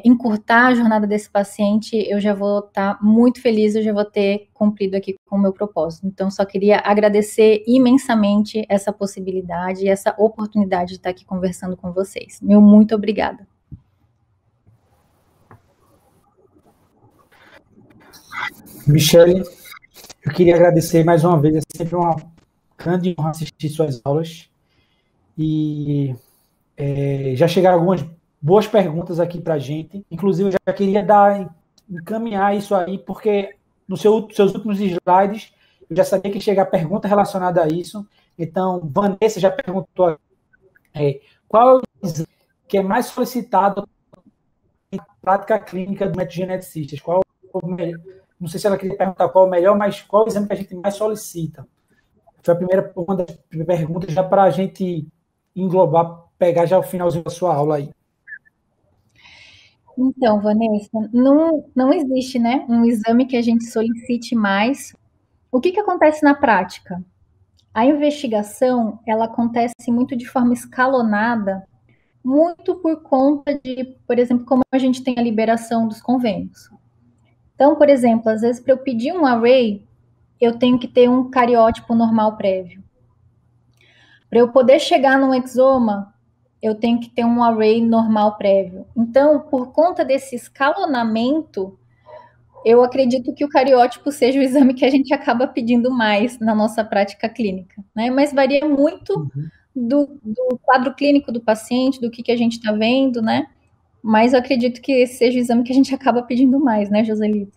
encurtar a jornada desse paciente, eu já vou estar muito feliz, eu já vou ter cumprido aqui com o meu propósito. Então, só queria agradecer imensamente essa possibilidade e essa oportunidade de estar aqui conversando com vocês. Meu muito obrigada. Michele, eu queria agradecer mais uma vez, é sempre uma grande honra assistir suas aulas, e já chegaram algumas boas perguntas aqui para a gente, inclusive eu já queria encaminhar isso aí, porque nos seus últimos slides, eu já sabia que ia chegar pergunta relacionada a isso. Então, Vanessa já perguntou qual é o exame que é mais solicitado na prática clínica do método geneticistas? Não sei se ela queria perguntar qual é o melhor, mas qual é o exame que a gente mais solicita? Foi uma das perguntas já para a gente englobar, pegar já o finalzinho da sua aula aí. Então, Vanessa, não existe, né, um exame que a gente solicite mais. O que acontece na prática? A investigação, ela acontece muito de forma escalonada, muito por conta de, por exemplo, como a gente tem a liberação dos convênios. Então, por exemplo, às vezes para eu pedir um array, eu tenho que ter um cariótipo normal prévio. Para eu poder chegar num exoma, eu tenho que ter um array normal prévio. Então, por conta desse escalonamento, eu acredito que o cariótipo seja o exame que a gente acaba pedindo mais na nossa prática clínica, né? Mas varia muito do quadro clínico do paciente, do que a gente está vendo, né? Mas eu acredito que esse seja o exame que a gente acaba pedindo mais, né, Joselito?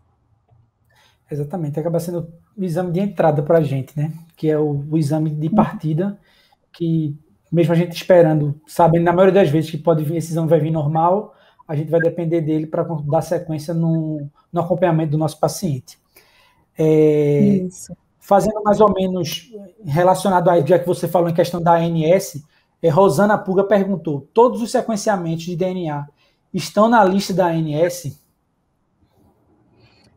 Exatamente, acaba sendo o exame de entrada para a gente, né? Que é o exame de partida, que mesmo a gente esperando, sabendo na maioria das vezes que pode vir, esse exame vai vir normal, a gente vai depender dele para dar sequência no acompanhamento do nosso paciente. Isso. Fazendo mais ou menos relacionado a, já que você falou em questão da ANS, Rosana Puga perguntou, todos os sequenciamentos de DNA estão na lista da ANS?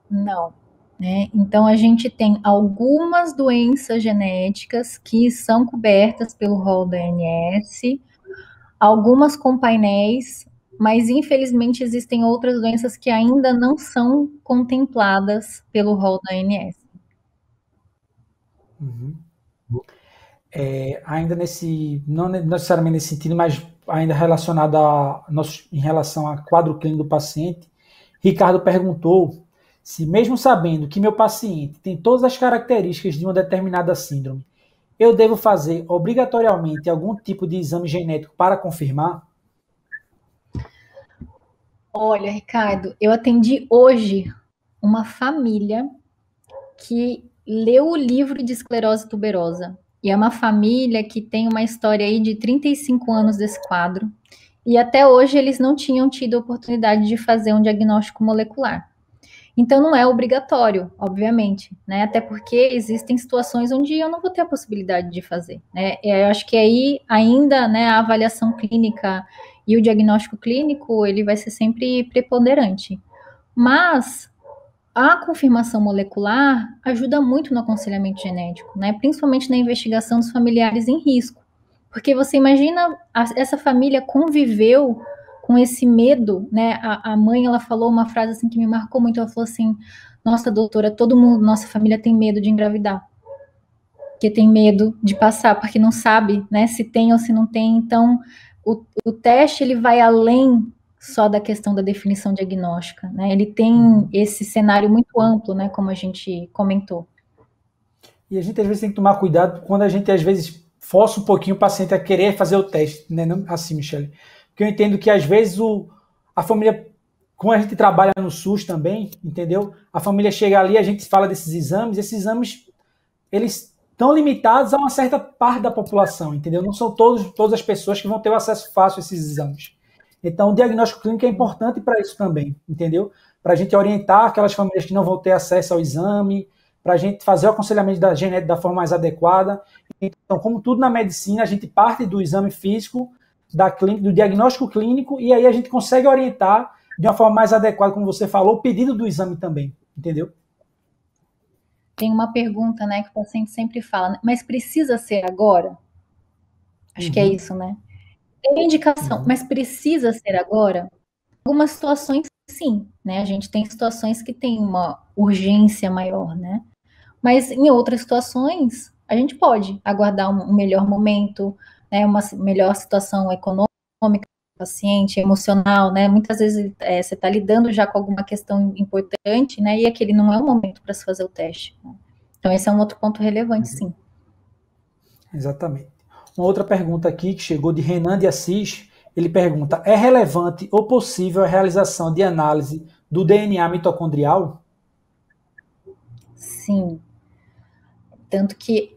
Não. Né? Então, a gente tem algumas doenças genéticas que são cobertas pelo rol da ANS, algumas com painéis, mas infelizmente existem outras doenças que ainda não são contempladas pelo rol da ANS. Ainda não necessariamente nesse sentido, mas ainda relacionado em relação ao quadro clínico do paciente, Ricardo perguntou se, mesmo sabendo que meu paciente tem todas as características de uma determinada síndrome, eu devo fazer obrigatoriamente algum tipo de exame genético para confirmar? Olha, Ricardo, eu atendi hoje uma família que leu o livro de esclerose tuberosa. E é uma família que tem uma história aí de 35 anos desse quadro. E até hoje eles não tinham tido a oportunidade de fazer um diagnóstico molecular. Então não é obrigatório, obviamente, né? Até porque existem situações onde eu não vou ter a possibilidade de fazer, né? Eu acho que aí ainda, né, a avaliação clínica e o diagnóstico clínico, ele vai ser sempre preponderante. Mas a confirmação molecular ajuda muito no aconselhamento genético, né? Principalmente na investigação dos familiares em risco. Porque você imagina, essa família conviveu com esse medo, né? A mãe, ela falou uma frase assim que me marcou muito, ela falou assim, nossa, doutora, todo mundo, nossa família tem medo de engravidar. Porque tem medo de passar, porque não sabe, né, se tem ou se não tem. Então, o teste, ele vai além só da questão da definição diagnóstica, né? Ele tem esse cenário muito amplo, né, como a gente comentou. E a gente às vezes tem que tomar cuidado quando a gente às vezes força um pouquinho o paciente a querer fazer o teste, né? Não, assim, Michele. Porque eu entendo que às vezes a família, como a gente trabalha no SUS também, entendeu? A família chega ali, a gente fala desses exames, esses exames, eles estão limitados a uma certa parte da população, entendeu? Não são todas as pessoas que vão ter o acesso fácil a esses exames. Então, o diagnóstico clínico é importante para isso também, entendeu? Para a gente orientar aquelas famílias que não vão ter acesso ao exame, para a gente fazer o aconselhamento da genética da forma mais adequada. Então, como tudo na medicina, a gente parte do exame físico, do diagnóstico clínico, e aí a gente consegue orientar de uma forma mais adequada, como você falou, o pedido do exame também, entendeu? Tem uma pergunta, né, que o paciente sempre fala, mas precisa ser agora? Acho que é isso, né? Tem indicação, mas precisa ser agora? Algumas situações, sim, né? A gente tem situações que tem uma urgência maior, né? Mas em outras situações, a gente pode aguardar um melhor momento, né? Uma melhor situação econômica do paciente, emocional, né? Muitas vezes você está lidando já com alguma questão importante, né? E aquele não é o momento para se fazer o teste. Né? Então, esse é um outro ponto relevante, sim. Exatamente. Uma outra pergunta aqui que chegou de Renan de Assis, ele pergunta, é relevante ou possível a realização de análise do DNA mitocondrial? Sim. Tanto que,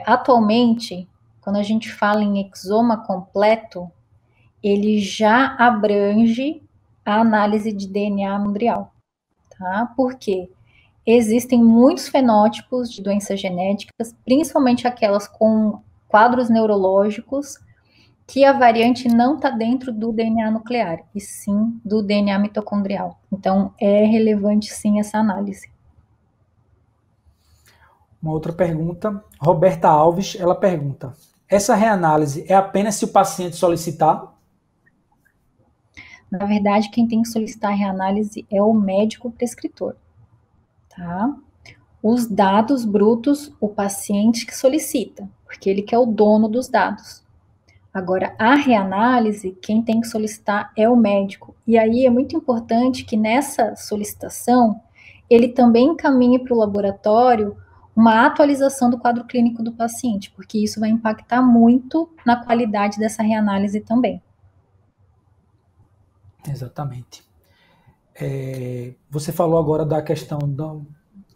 atualmente, quando a gente fala em exoma completo, ele já abrange a análise de DNA mondrial, tá? Por quê? Existem muitos fenótipos de doenças genéticas, principalmente aquelas com quadros neurológicos, que a variante não está dentro do DNA nuclear, e sim do DNA mitocondrial. Então, é relevante sim essa análise. Uma outra pergunta, Roberta Alves, ela pergunta: essa reanálise é apenas se o paciente solicitar? Na verdade, quem tem que solicitar a reanálise é o médico prescritor, tá? Os dados brutos, o paciente que solicita, porque ele que é o dono dos dados. Agora, a reanálise, quem tem que solicitar é o médico. E aí é muito importante que nessa solicitação, ele também encaminhe para o laboratório uma atualização do quadro clínico do paciente, porque isso vai impactar muito na qualidade dessa reanálise também. Exatamente. Você falou agora da questão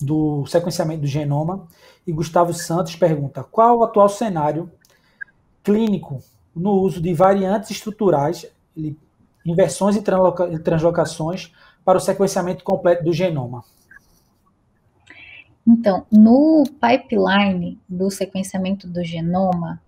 do sequenciamento do genoma, e Gustavo Santos pergunta: qual o atual cenário clínico no uso de variantes estruturais, inversões e translocações para o sequenciamento completo do genoma? Então, no pipeline do sequenciamento do genoma,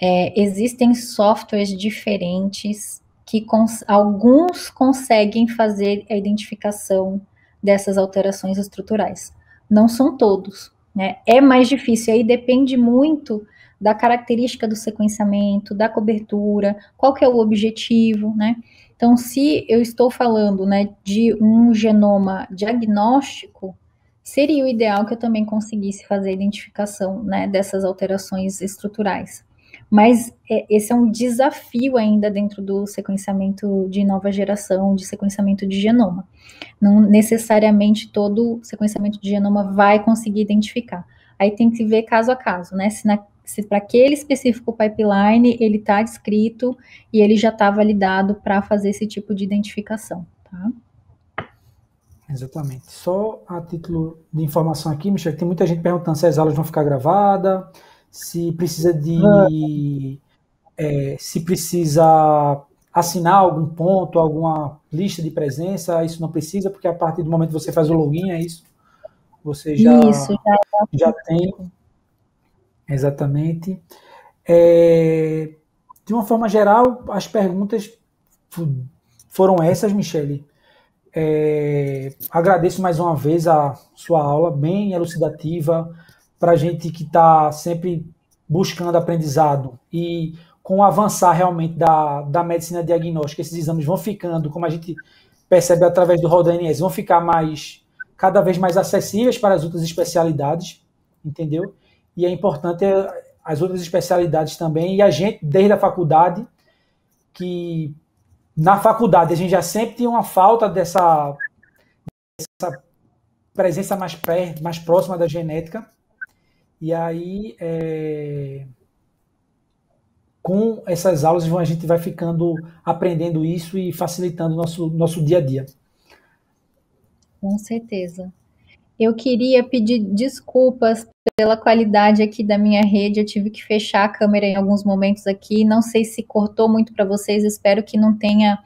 existem softwares diferentes que alguns conseguem fazer a identificação dessas alterações estruturais. Não são todos, né? É mais difícil, aí depende muito da característica do sequenciamento, da cobertura, qual que é o objetivo, né? Então, se eu estou falando, né, de um genoma diagnóstico, seria o ideal que eu também conseguisse fazer a identificação, né, dessas alterações estruturais. Mas esse é um desafio ainda dentro do sequenciamento de nova geração, de sequenciamento de genoma. Não necessariamente todo sequenciamento de genoma vai conseguir identificar. Aí tem que ver caso a caso, né? Se para aquele específico pipeline ele está descrito e ele já está validado para fazer esse tipo de identificação, tá? Exatamente. Só a título de informação aqui, Michel, tem muita gente perguntando se as aulas vão ficar gravadas, se precisa se precisa assinar algum ponto, alguma lista de presença. Isso não precisa, porque a partir do momento que você faz o login, é isso, você Isso, já tem. Exatamente. De uma forma geral, as perguntas foram essas, Michele. Agradeço mais uma vez a sua aula, bem elucidativa, para a gente que está sempre buscando aprendizado e com o avançar realmente da medicina diagnóstica, esses exames vão ficando, como a gente percebe através do RODA-NS, vão ficar cada vez mais acessíveis para as outras especialidades, entendeu? E é importante as outras especialidades também, e a gente, desde a faculdade, que na faculdade a gente já sempre tinha uma falta dessa presença mais próxima da genética, e aí com essas aulas a gente vai aprendendo isso e facilitando o nosso dia a dia. Com certeza. Eu queria pedir desculpas pela qualidade aqui da minha rede. Eu tive que fechar a câmera em alguns momentos aqui. Não sei se cortou muito para vocês. Espero que não tenha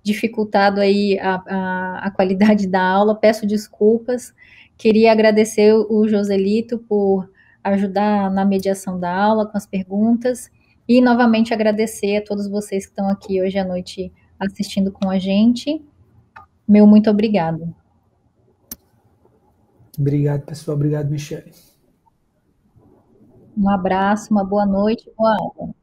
dificultado aí a qualidade da aula. Peço desculpas. Queria agradecer o Joselito por ajudar na mediação da aula, com as perguntas. E, novamente, agradecer a todos vocês que estão aqui hoje à noite assistindo com a gente. Meu muito obrigado. Obrigado, pessoal. Obrigado, Michele. Um abraço, uma boa noite, boa aula.